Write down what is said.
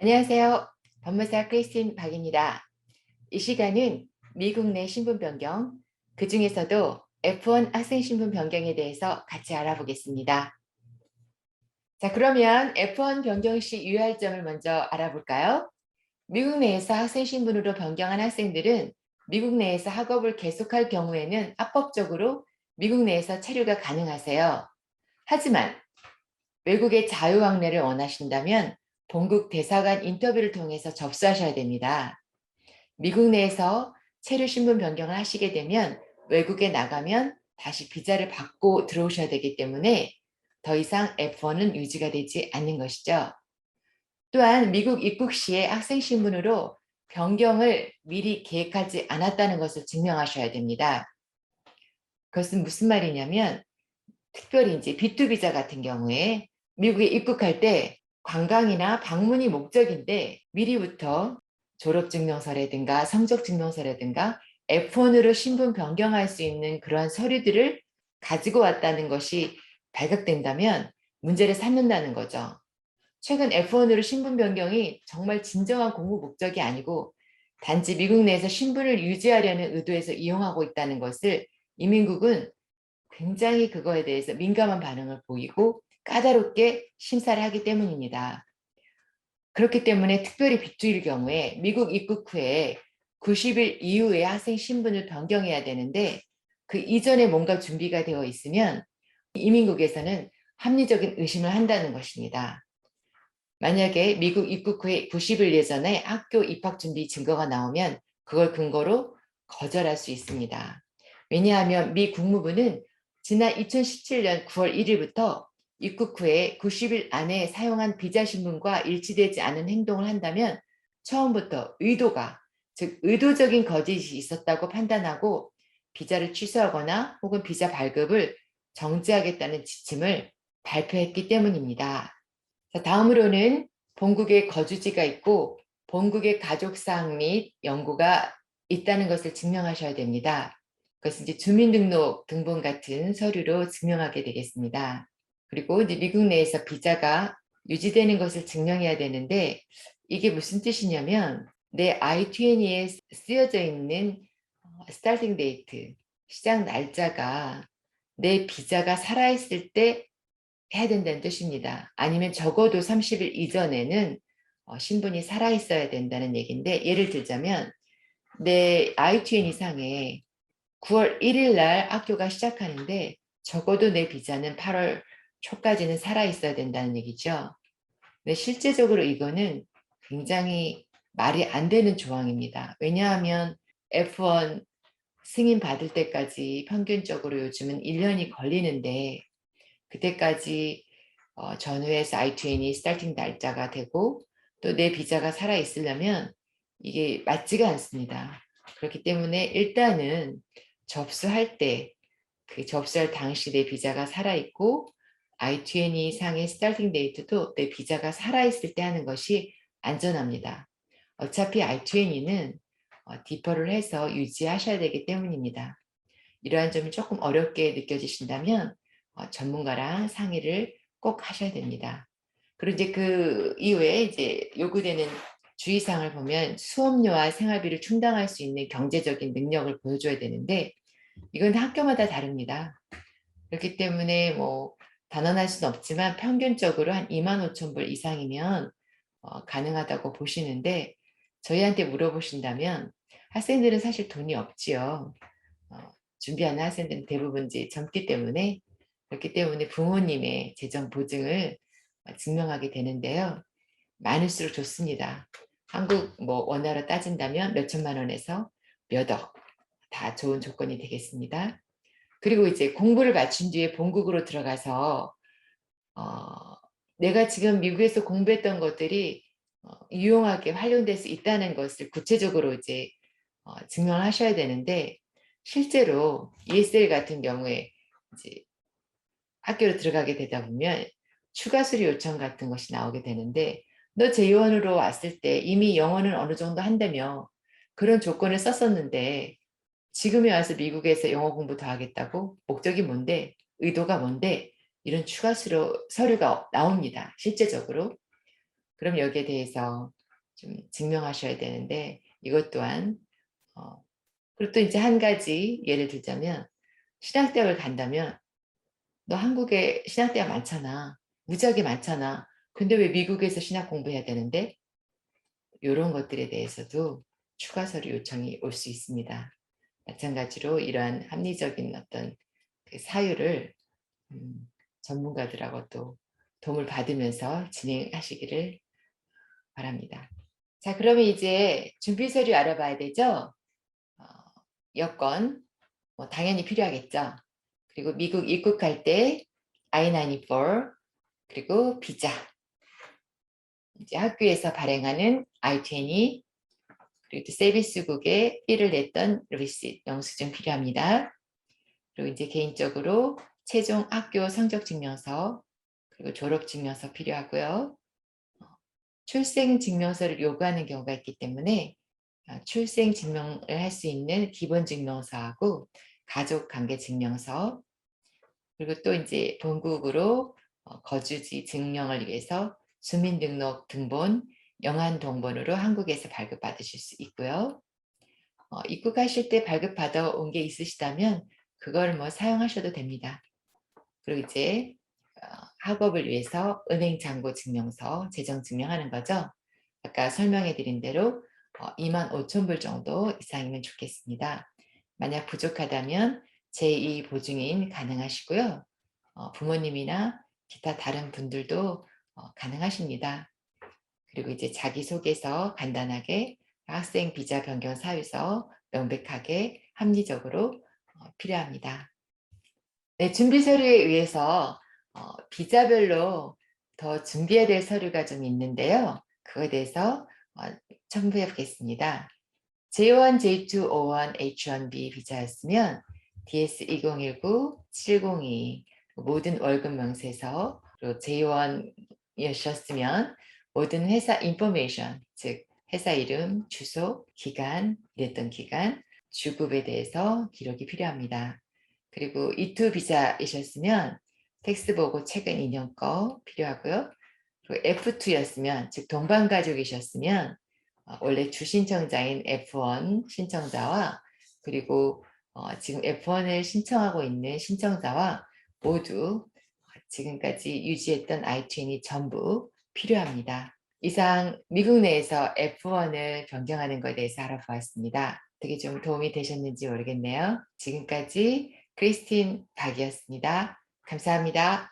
안녕하세요. 법무사 크리스틴 박입니다. 이 시간은 미국 내 신분 변경, 그 중에서도 F1 학생 신분 변경에 대해서 같이 알아보겠습니다. 자, 그러면 F1 변경 시 유의할 점을 먼저 알아볼까요? 미국 내에서 학생 신분으로 변경한 학생들은 미국 내에서 학업을 계속할 경우에는 합법적으로 미국 내에서 체류가 가능하세요. 하지만 외국의 자유왕래를 원하신다면 본국 대사관 인터뷰를 통해서 접수하셔야 됩니다. 미국 내에서 체류 신분 변경을 하시게 되면 외국에 나가면 다시 비자를 받고 들어오셔야 되기 때문에 더 이상 F1은 유지가 되지 않는 것이죠. 또한 미국 입국 시에 학생 신분으로 변경을 미리 계획하지 않았다는 것을 증명하셔야 됩니다. 그것은 무슨 말이냐면 특별히 이제 B2 비자 같은 경우에 미국에 입국할 때 관광이나 방문이 목적인데 미리부터 졸업증명서라든가 성적증명서라든가 F1으로 신분 변경할 수 있는 그러한 서류들을 가지고 왔다는 것이 발각된다면 문제를 삼는다는 거죠. 최근 F1으로 신분 변경이 정말 진정한 공부 목적이 아니고 단지 미국 내에서 신분을 유지하려는 의도에서 이용하고 있다는 것을 이민국은 굉장히 그거에 대해서 민감한 반응을 보이고 까다롭게 심사를 하기 때문입니다. 그렇기 때문에 특별히 B2일 경우에 미국 입국 후에 90일 이후에 학생 신분을 변경해야 되는데 그 이전에 뭔가 준비가 되어 있으면 이민국에서는 합리적인 의심을 한다는 것입니다. 만약에 미국 입국 후에 90일 예전에 학교 입학 준비 증거가 나오면 그걸 근거로 거절할 수 있습니다. 왜냐하면 미 국무부는 지난 2017년 9월 1일부터 입국 후에 90일 안에 사용한 비자 신분과 일치되지 않은 행동을 한다면 처음부터 의도가, 즉 의도적인 거짓이 있었다고 판단하고 비자를 취소하거나 혹은 비자 발급을 정지하겠다는 지침을 발표했기 때문입니다. 자, 다음으로는 본국에 거주지가 있고 본국의 가족사항 및 연고가 있다는 것을 증명하셔야 됩니다. 그것은 이제 주민등록 등본 같은 서류로 증명하게 되겠습니다. 그리고 이제 미국 내에서 비자가 유지되는 것을 증명해야 되는데 이게 무슨 뜻이냐면 내 I-20에 쓰여져 있는 스타팅 데이트, 시작 날짜가 내 비자가 살아있을 때 해야 된다는 뜻입니다. 아니면 적어도 30일 이전에는 신분이 살아있어야 된다는 얘기인데 예를 들자면 내 I-20 이상에 9월 1일 날 학교가 시작하는데 적어도 내 비자는 8월 초까지는 살아있어야 된다는 얘기죠. 근데 실제적으로 이거는 굉장히 말이 안 되는 조항입니다. 왜냐하면 F1 승인 받을 때까지 평균적으로 요즘은 1년이 걸리는데 그때까지 전후에서 I-20이 스타팅 날짜가 되고 또 내 비자가 살아 있으려면 이게 맞지가 않습니다. 그렇기 때문에 일단은 접수할 때 그 접수할 당시 내 비자가 살아 있고 I-20 상의 스타팅 데이트도 내 비자가 살아 있을 때 하는 것이 안전합니다. 어차피 I-20는 디퍼를 해서 유지하셔야 되기 때문입니다. 이러한 점이 조금 어렵게 느껴지신다면 전문가랑 상의를 꼭 하셔야 됩니다. 그리고 이제 그 이후에 이제 요구되는 주의사항을 보면 수업료와 생활비를 충당할 수 있는 경제적인 능력을 보여줘야 되는데 이건 학교마다 다릅니다. 그렇기 때문에 뭐 단언할 수는 없지만 평균적으로 한 2만 5천 불 이상이면 가능하다고 보시는데 저희한테 물어보신다면 학생들은 사실 돈이 없지요. 준비하는 학생들은 대부분 이제 젊기 때문에 그렇기 때문에 부모님의 재정 보증을 증명하게 되는데요. 많을수록 좋습니다. 한국 뭐 원화로 따진다면 몇 천만 원에서 몇 억 다 좋은 조건이 되겠습니다. 그리고 이제 공부를 마친 뒤에 본국으로 들어가서 어, 내가 지금 미국에서 공부했던 것들이 유용하게 활용될 수 있다는 것을 구체적으로 이제 증명을 하셔야 되는데 실제로 ESL 같은 경우에 이제 학교로 들어가게 되다 보면 추가 수료 요청 같은 것이 나오게 되는데 너 제2원으로 왔을 때 이미 영어는 어느 정도 한다며 그런 조건을 썼었는데 지금에 와서 미국에서 영어 공부 더 하겠다고? 목적이 뭔데? 의도가 뭔데? 이런 추가 수료 서류가 나옵니다. 실제적으로. 그럼 여기에 대해서 좀 증명하셔야 되는데 이것 또한 그리고 또 이제 한 가지 예를 들자면 신학대학을 간다면 너 한국에 신학대학 많잖아. 무지하게 많잖아. 근데 왜 미국에서 신학 공부해야 되는데? 요런 것들에 대해서도 추가 서류 요청이 올 수 있습니다. 마찬가지로 이러한 합리적인 어떤 그 사유를 전문가들하고 또 도움을 받으면서 진행하시기를 바랍니다. 자, 그러면 이제 준비 서류 알아봐야 되죠? 어, 여권, 뭐 당연히 필요하겠죠. 그리고 미국 입국할 때 I-94, 그리고 비자, 이제 학교에서 발행하는 I-20, 그리고 또 서비스국에 삐를 냈던 리시트, 영수증 필요합니다. 그리고 이제 개인적으로 최종 학교 성적 증명서, 그리고 졸업 증명서 필요하고요. 출생 증명서를 요구하는 경우가 있기 때문에 출생 증명을 할 수 있는 기본 증명서하고 가족 관계 증명서, 그리고 또 이제 본국으로 거주지 증명을 위해서 주민등록 등본, 영한 동본으로 한국에서 발급받으실 수 있고요. 입국하실 때 발급받아 온 게 있으시다면 그걸 뭐 사용하셔도 됩니다. 그리고 이제 학업을 위해서 은행 잔고 증명서 재정 증명하는 거죠. 아까 설명해 드린 대로 25,000불 정도 이상이면 좋겠습니다. 만약 부족하다면 제2 보증인 가능하시고요. 부모님이나 기타 다른 분들도 가능하십니다. 그리고 이제 자기소개서 간단하게 학생 비자 변경 사유서 명백하게 합리적으로 필요합니다. 네, 준비 서류에 의해서 비자별로 더 준비해야 될 서류가 좀 있는데요. 그거에 대해서 첨부해 보겠습니다. J1, J2, O1, H1B 비자였으면 DS2019, 702 모든 월급 명세서, 그리고 J1이셨으면 모든 회사 인포메이션, 즉 회사 이름, 주소, 기간, 일했던 기간, 주급에 대해서 기록이 필요합니다. 그리고 E2 비자이셨으면 텍스 보고 최근 2년 거 필요하고요. 그리고 F2였으면, 즉 동반가족이셨으면 원래 주신청자인 F1 신청자와 그리고 지금 F1을 신청하고 있는 신청자와 모두 지금까지 유지했던 I-20이 전부 필요합니다. 이상 미국 내에서 F1을 변경하는 것에 대해서 알아보았습니다. 되게 좀 도움이 되셨는지 모르겠네요. 지금까지 크리스틴 박이었습니다. 감사합니다.